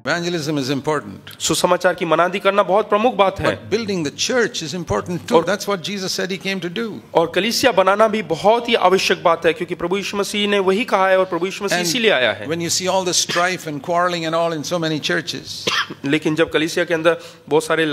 Evangelism is important. सुसमाचार की मनादी करना बहुत प्रमुख बात है, But building the church is important too. That's what Jesus said he came to do. और कलीसिया बनाना भी बहुत ही आवश्यक बात है, क्योंकि प्रभु यीशु मसीह ने वही कहा है और प्रभु यीशु मसीह इसीलिए आया है। When you see all the strife and quarreling and all in so many churches, लेकिन जब कलीसिया के अंदर बहुत सारे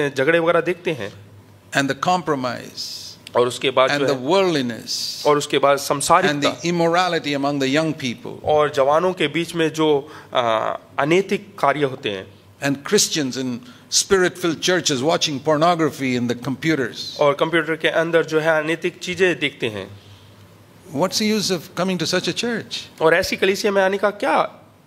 झगड़े वगैरह देखते हैं, and the compromise, और उसके बाद and जो the है, worldliness, और उसके बाद and संसारिकता the immorality among the young people, और जवानों के बीच में जो अनैतिक कार्य होते हैं, and Christians in spirit-filled churches watching pornography in the computers. और कंप्यूटर के अंदर जो है अनैतिक चीजें देखते हैं, What's the use of coming to such a church? और ऐसी कलीसिया में आने का क्या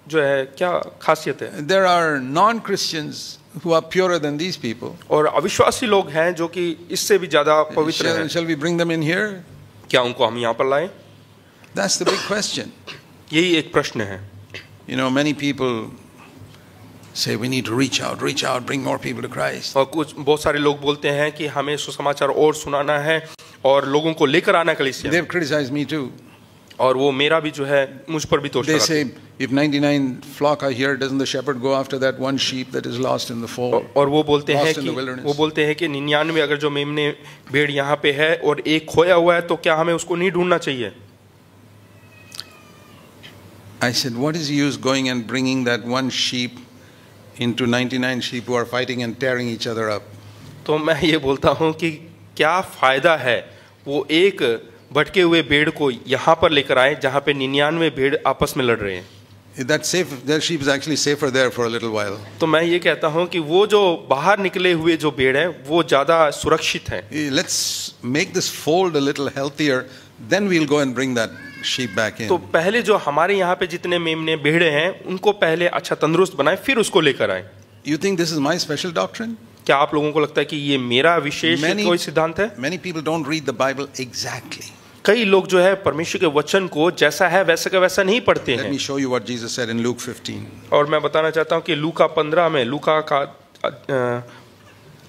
जो है क्या खासियत है? There are non-Christians who are purer than these people. और अविश्वासी लोग हैं जो कि इससे भी ज्यादा पवित्र हैं, Shall we bring them in here? क्या उनको हम यहाँ पर लाएं? That's the big question. यही एक प्रश्न है। You know, many people say we need to reach out, bring more people to Christ. और बहुत सारे लोग बोलते हैं कि हमें सुसमाचार और सुनाना है और लोगों को लेकर आना कलीसिया। They've criticized me too. और वो मेरा भी जो है मुझ पर भी दोष They लगाते हैं। say if 99 flock are here, doesn't the shepherd go after that one sheep that is lost in the fold? और वो बोलते हैं Lost in कि the wilderness. वो बोलते हैं कि 99 अगर जो मेमने भेड़ यहाँ पे है और एक खोया हुआ है, तो क्या हमें उसको नहीं ढूंढना चाहिए? I said, what is the use going and bringing that one sheep into 99 sheep who are fighting and tearing each other up? तो मैं ये बोलता हूँ कि क्या फायदा है वो एक भटके हुए भेड़ को यहाँ पर लेकर आए जहाँ पे 99 भेड़ आपस में लड़ रहे हैं। That safe, their sheep is actually safer there for a little while. तो मैं ये कहता हूँ कि वो जो बाहर निकले हुए जो भेड़ है वो ज्यादा सुरक्षित है। Let's make this fold a little healthier, then we'll go and bring that sheep back in. तो पहले जो हमारे यहाँ पे जितने मेमने भेड़े हैं उनको पहले अच्छा तंदुरुस्त बनाए, फिर उसको लेकर आए। You think this is my special doctrine? क्या आप लोगों को लगता है कि ये मेरा विशेष कोई सिद्धांत है? Many people don't read the Bible exactly. कई लोग जो है परमेश्वर के वचन को जैसा है वैसा का वैसा नहीं पढ़ते Let हैं। me show you what Jesus said in Luke 15. और मैं बताना चाहता हूँ कि लूका 15 में, लूका का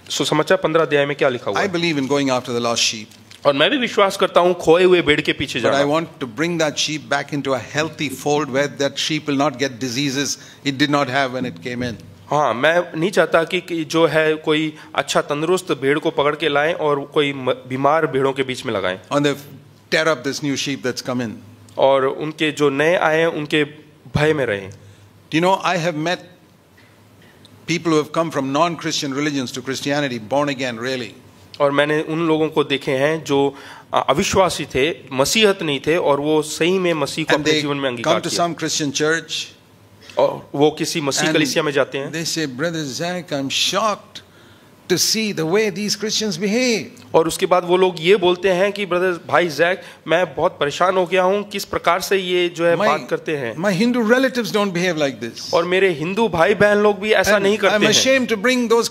सुसमाचार 15 अध्याय में क्या लिखा हुआ I है। believe in going after the lost sheep, और मैं भी विश्वास करता हूँ खोए हुए भेड़ के पीछे but I जाना। want to bring that sheep back into a healthy fold where that sheep will not get diseases it did not have when it came in. हाँ, मैं नहीं चाहता कि जो है कोई अच्छा तंदुरुस्त भेड़ को पकड़ के लाएं और कोई बीमार भेड़ों के बीच में लगाएं। And they tear up this new sheep that's come in. और उनके जो नए आए हैं उनके भय में रहें। Do you know, I have met people who have come from non-Christian religions to Christianity, born again, really. और मैंने उन लोगों को देखे हैं जो अविश्वासी थे, मसीहत नहीं थे, और वो सही में मसीह को And अपने they जीवन में अंगीकार come to किया। some Christian church. और वो किसी मसीह कलीसिया में जाते हैं। They say, Brother Zach, I'm shocked to see the way these Christians behave. और उसके बाद वो लोग ये बोलते हैं कि ब्रदर भाई जैक, मैं बहुत परेशान हो गया हूँ किस प्रकार से ये जो है बात करते हैं। My Hindu relatives don't behave like this. और मेरे हिंदू भाई बहन लोग भी ऐसा नहीं करते I'm हैं। ashamed to bring those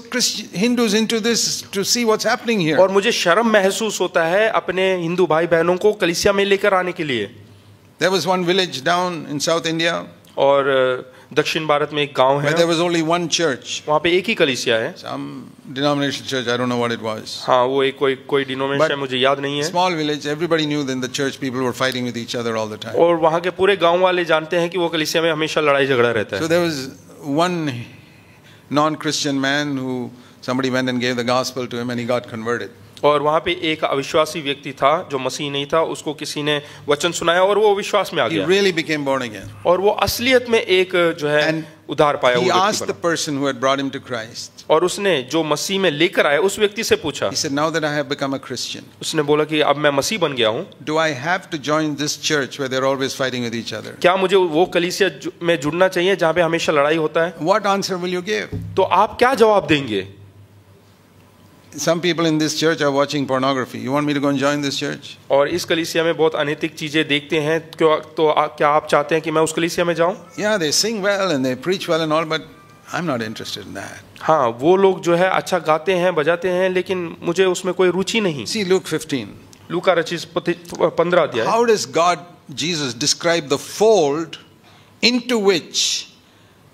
Hindus into this to see what's happening here. और मुझे शर्म महसूस होता है अपने हिंदू भाई बहनों को कलीसिया में लेकर आने के लिए। There was one village down in South India. और दक्षिण भारत में एक गांव है, there was only one church. वहाँ पे एक ही कलीसिया है। Some denomination church, I don't know what it was. हाँ, वो एक कोई डिनोमिनेशन है, मुझे याद नहीं है। Small village, everybody knew that in the church people were fighting with each other all the time. और वहाँ के पूरे गांव वाले जानते हैं कि वो कलीसिया में हमेशा लड़ाई झगड़ा रहता है। So there was one non-Christian man who somebody went and gave the gospel to him and he got converted. और वहाँ पे एक अविश्वासी व्यक्ति था जो मसीह नहीं था, उसको किसी ने वचन सुनाया और वो विश्वास में आ गया। He really became born again. और वो असलियत में एक जो है उद्धार पाया हुआ व्यक्ति बना। He asked the बना। person who had brought him to Christ. और उसने जो मसीह में लेकर आया उस व्यक्ति से पूछा। He said, now that I have become a Christian, उसने बोला कि अब मैं मसीह बन गया हूँ, do I have to join this church where they're always fighting with each other? क्या मुझे वो कलीसिया में जुड़ना चाहिए जहाँ पे हमेशा लड़ाई होता है? What answer will you give? तो आप क्या जवाब देंगे? Some people in this church are watching pornography. You want me to go and join this church? और इस कलीसिया में बहुत अनैतिक चीजें देखते हैं, तो क्या आप चाहते हैं कि मैं उस कलीसिया में जाऊं? Yeah, they sing well and they preach well and all, but I'm not interested in that. हाँ, वो लोग जो है अच्छा गाते हैं, बजाते हैं, लेकिन मुझे उसमें कोई रुचि नहीं। See Luke 15. लूका रचित 15 अध्याय। How does God, Jesus, describe the fold into which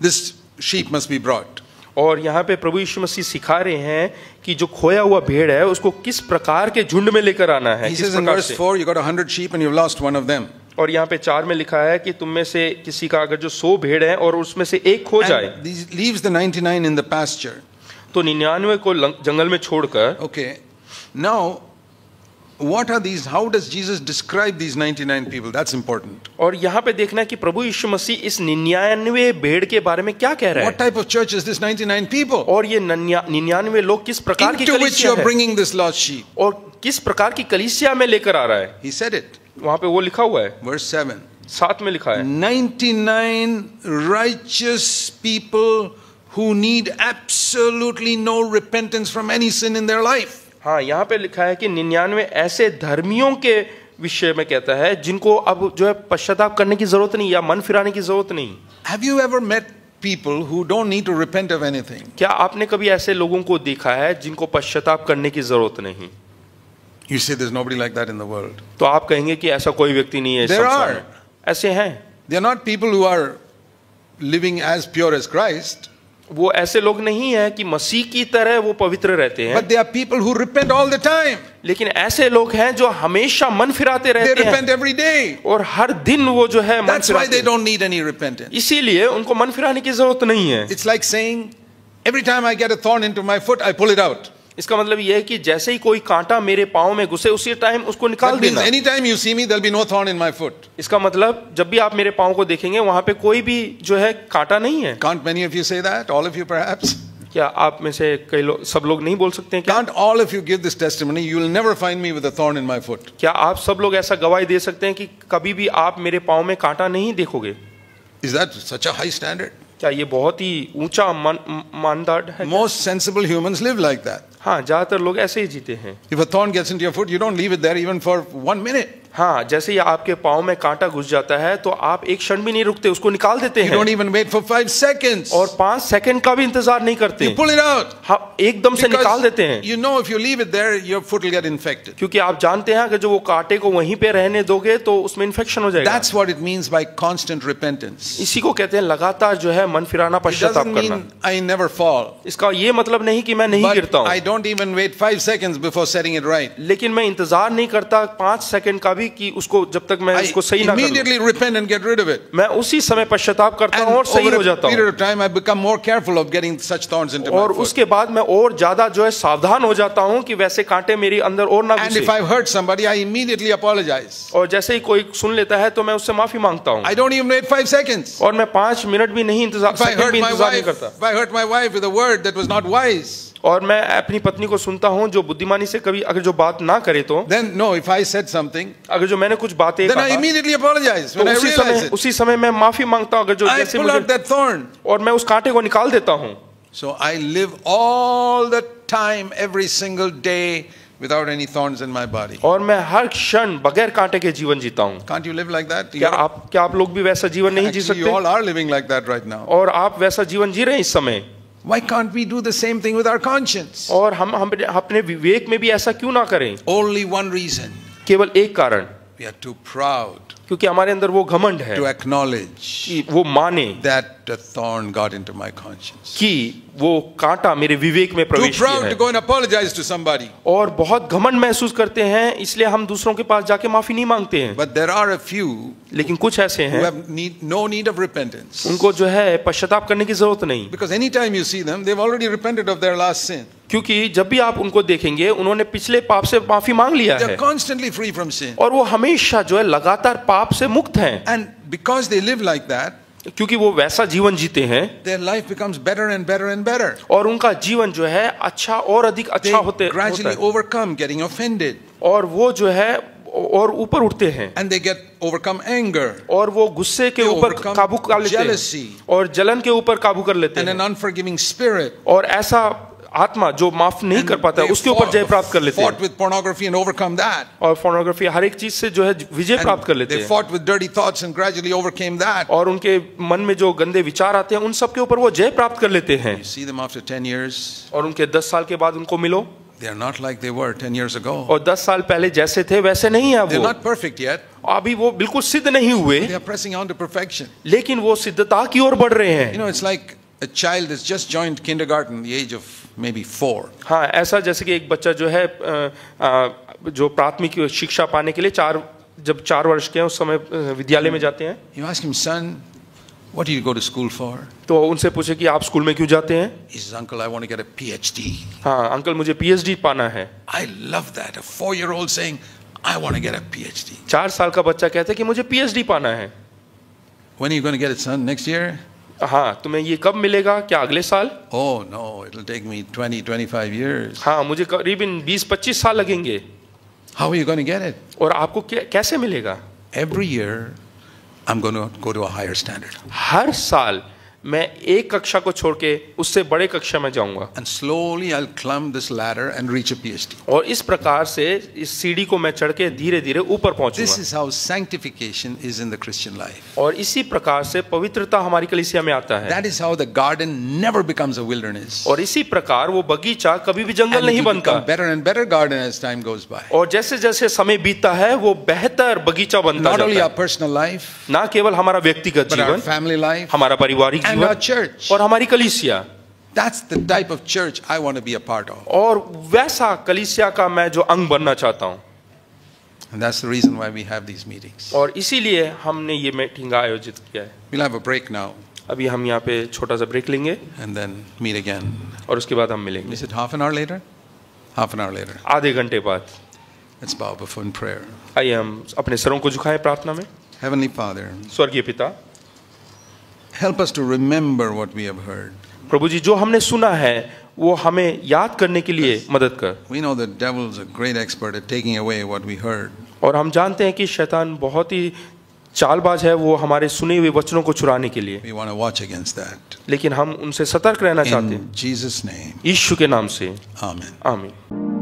this sheep must be brought? और यहाँ पे प्रभु यीशु मसीह सिखा रहे हैं कि जो खोया हुआ भेड़ है उसको किस प्रकार के झुंड में लेकर आना है। He says in verse 4, you got 100 sheep and you've lost one of them. और यहाँ पे 4 में लिखा है कि तुम में से किसी का अगर जो 100 भेड़ है और उसमें से एक खो जाए, and he leaves the 99 in the pasture. तो 99 को जंगल में छोड़कर, Okay, now what are these? How does Jesus describe these 99 people? That's important. और यहाँ पे देखना है कि प्रभु यीशु मसीह इस 99 भेड़ के बारे में क्या कह रहा What है, type of church is this 99 people और ये 99 लोग किस प्रकार की into which कलीसिया you're है, bringing this lost sheep? और किस प्रकार की कलीसिया में लेकर आ रहा है. He said it. वहां पे वो लिखा हुआ है, Verse 7. 7 में लिखा है, 99 righteous people who need absolutely no repentance from any sin in their life. हाँ यहाँ पे लिखा है कि 99 ऐसे धर्मियों के विषय में कहता है जिनको अब जो है पश्चाताप करने की जरूरत नहीं या मन फिराने की जरूरत नहीं. Have you ever met people who don't need to repent of anything? क्या आपने कभी ऐसे लोगों को देखा है जिनको पश्चाताप करने की जरूरत नहीं? You say there's nobody like that in the world. तो आप कहेंगे कि ऐसा कोई व्यक्ति नहीं है इस There संसार are. में. ऐसे हैं. They're not people who are living as pure as Christ, वो ऐसे लोग नहीं है कि मसीह की तरह वो पवित्र रहते हैं, but they are people who repent all the time. लेकिन ऐसे लोग हैं जो हमेशा मन फिराते They रहते हैं repent every day. और हर दिन वो जो है मन That's why फिराते they हैं. don't need any repentance. इसीलिए उनको मन फिराने की जरूरत नहीं है. It's like saying, every time I get a thorn into my foot, I pull it out. इसका मतलब यह है कि जैसे ही कोई कांटा मेरे पाँव में घुसे उसी टाइम उसको निकाल That means देना. anytime you see me, there'll be no thorn in my foot. इसका मतलब जब भी आप मेरे पाँव को देखेंगे वहां पे कोई भी जो है कांटा नहीं है. Can't many of you say that? All of you perhaps? क्या आप में से कई लोग, सब लोग नहीं बोल सकते हैं क्या? Can't all of you give this testimony? You will never find me with a thorn in my foot. क्या आप सब लोग ऐसा गवाही दे सकते हैं कि कभी भी आप मेरे पाँव में कांटा नहीं देखोगे? Is that such a high standard? क्या ये बहुत ही ऊंचा मानदंड है? Most sensible humans live like that. हाँ, ज्यादातर लोग ऐसे ही जीते हैं. If a thorn gets into your foot, you don't leave it there even for 1 minute. हाँ, जैसे ही आपके पाँव में कांटा घुस जाता है तो आप एक क्षण भी नहीं रुकते, उसको निकाल देते You don't हैं even wait for 5 seconds. और 5 सेकंड का भी इंतजार नहीं करते. You pull it out. हाँ, एकदम से निकाल देते हैं. you know if you leave it there, your foot will get infected. क्योंकि आप जानते हैं अगर जो वो कांटे को वहीं पे रहने दोगे तो उसमें इन्फेक्शन हो जाएगा. That's what it means by constant repentance. इसी को कहते हैं लगातार जो है मन फिराना, It पश्चाताप doesn't करना. mean I never fall. इसका ये मतलब नहीं कि मैं नहीं But गिरता I हूँ, don't even wait 5 seconds before setting it right. लेकिन मैं इंतजार नहीं करता 5 सेकंड का भी कि उसको जब तक मैं I उसको सही ना करूं. immediately repent and get rid of it. मैं उसी समय पश्चाताप करता And हूँ और सही over हो a जाता period हूँ. of time, I become more careful of getting such thorns into my और foot. उसके बाद मैं और ज्यादा जो है सावधान हो जाता हूँ कि वैसे कांटे मेरी अंदर और ना And if घुसे. I've hurt somebody, I immediately apologize. और जैसे ही कोई सुन लेता है तो मैं उससे माफी मांगता हूँ. I don't even wait 5 seconds. और मैं 5 मिनट भी नहीं इंतजार, If I सेकंड hurt भी my इंतजार नहीं wife, करता. if I hurt my wife with a word that was not wise, और मैं अपनी पत्नी को सुनता हूँ जो बुद्धिमानी से कभी अगर जो बात ना करे तो, then no, if I said something, अगर जो मैंने कुछ बातें then I कहा immediately apologize तो when I realize it. उसी समय मैं माफी मांगता हूँ अगर जो I जैसे pull out मुझे, that thorn. और मैं उस कांटे को निकाल देता हूँ. So I live all the time, every single day, without any thorns in my body. और मैं हर क्षण बगैर कांटे के जीवन जीता हूँ. Can't you live like that? क्या आप लोग भी वैसा जीवन नहीं जी Actually, you सकते? all are living like that right now. और आप वैसा जीवन जी रहे हैं इस समय. Why can't we do the same thing with our conscience? और हम अपने विवेक में भी ऐसा क्यों ना करें? Only one reason. केवल एक कारण, We are too proud क्योंकि हमारे अंदर वो घमंड है to acknowledge कि वो माने that a thorn got into my conscience. कि वो कांटा मेरे विवेक में Too प्रवेश किया proud है. to go and apologize to somebody. और बहुत घमंड महसूस करते हैं, इसलिए हम दूसरों के पास जाके माफी नहीं मांगते हैं. But there are a few लेकिन कुछ ऐसे who हैं have no need of repentance. उनको जो है पश्चाताप करने की जरूरत नहीं. Because anytime you see them, they've already repented of their last sin. क्योंकि जब भी आप उनको देखेंगे उन्होंने पिछले पाप से माफी मांग लिया They're है constantly free from sin. और वो हमेशा जो है लगातार पाप से मुक्त हैं. And because they live like that, क्योंकि वो वैसा जीवन जीते हैं their life becomes better and better and better. और उनका जीवन जो है अच्छा और अधिक अच्छा They होता gradually है. overcome getting offended. और वो जो है और ऊपर उठते हैं And they get overcome anger और वो गुस्से के They ऊपर overcome काबू कर लेते jealousy. हैं और जलन के ऊपर काबू कर लेते and हैं an unforgiving spirit. और ऐसा आत्मा जो माफ नहीं And कर पाता they उसके ऊपर जय प्राप्त कर लेते fought हैं. with pornography and overcome that. और फोर्नोग्राफी हर एक चीज से जो है विजय And प्राप्त कर लेते they हैं. fought with dirty thoughts and gradually overcame that. और उनके मन में जो गंदे विचार आते हैं उन सब के ऊपर वो जय प्राप्त कर लेते हैं. You see them after 10 years, और उनके 10 साल के बाद उनको मिलो they are not like they were 10 years ago. और 10 साल पहले जैसे थे वैसे नहीं है They're वो. not perfect yet. अभी वो बिल्कुल सिद्ध नहीं हुए They are pressing on to perfection. लेकिन वो सिद्धता की ओर बढ़ रहे You हैं. know, it's like a child that's just joined kindergarten at the age of maybe 4. हाँ, ऐसा जैसे कि एक बच्चा जो है जो प्राथमिक शिक्षा पाने के लिए 4 जब 4 वर्ष के हैं उस समय विद्यालय में जाते हैं, You ask him, son, what do you go to school for? तो उनसे पूछे कि आप स्कूल में क्यों जाते हैं? He says, uncle, I want to get a PhD. हाँ अंकल मुझे PhD पाना है। I love that. A 4-year-old saying, I want to get a PhD. 4 साल का बच्चा कहता है कि मुझे PhD पाना है। When are you going to get it, son? Next year? हाँ तुम्हें ये कब मिलेगा, क्या अगले साल? Oh, no, it'll take me 20-25 years. हाँ मुझे करीबन 20-25 साल लगेंगे। How are you going to get it? और आपको कैसे मिलेगा? Every year, I'm going to go to a higher standard. हर साल मैं एक कक्षा को छोड़ के उससे बड़े कक्षा में जाऊंगा And slowly I'll climb this ladder and reach a PhD. और इस प्रकार से इस सीढ़ी को मैं चढ़ के धीरे धीरे ऊपर This पहुंचूंगा। is how sanctification is in the Christian life. और इसी प्रकार से पवित्रता हमारी कलीसिया में आता है। That is how the garden never becomes a wilderness. और इसी प्रकार वो बगीचा कभी भी जंगल And नहीं it will बनता। become better and better garden as time goes by. और जैसे जैसे समय बीतता है वो बेहतर बगीचा बनता Not only जाता our है। personal life, ना केवल हमारा व्यक्तिगत but our जीवन, family life हमारा पारिवारिक and our जीवन church. और हमारी कलीसिया। That's the type of church I want to be a part of. और वैसा कलीसिया का मैं जो अंग बनना चाहता हूँ। And that's the reason why we have these meetings. और इसीलिए हमने ये मीटिंग आयोजित किया है। We'll have a break now अभी हम यहाँ पे छोटा सा ब्रेक लेंगे and then meet again. और उसके बाद हम मिलेंगे Is it half an hour later? Half an hour later. आधे घंटे बाद। Let's bow before in prayer. आइए हम अपने सरों को झुकाएं प्रार्थना में। Heavenly Father, स्वर्गीय पिता, help us to remember what we have heard. प्रभु जी जो हमने सुना है वो हमें याद करने के लिए मदद कर। We know the devil's a great expert at taking away what we heard. और हम जानते हैं कि शैतान बहुत ही चालबाज है, वो हमारे सुने हुए वचनों को चुराने के लिए, We want to watch against that. लेकिन हम उनसे सतर्क रहना चाहते हैं। In Jesus' name, यीशु के नाम से amen. आमीन।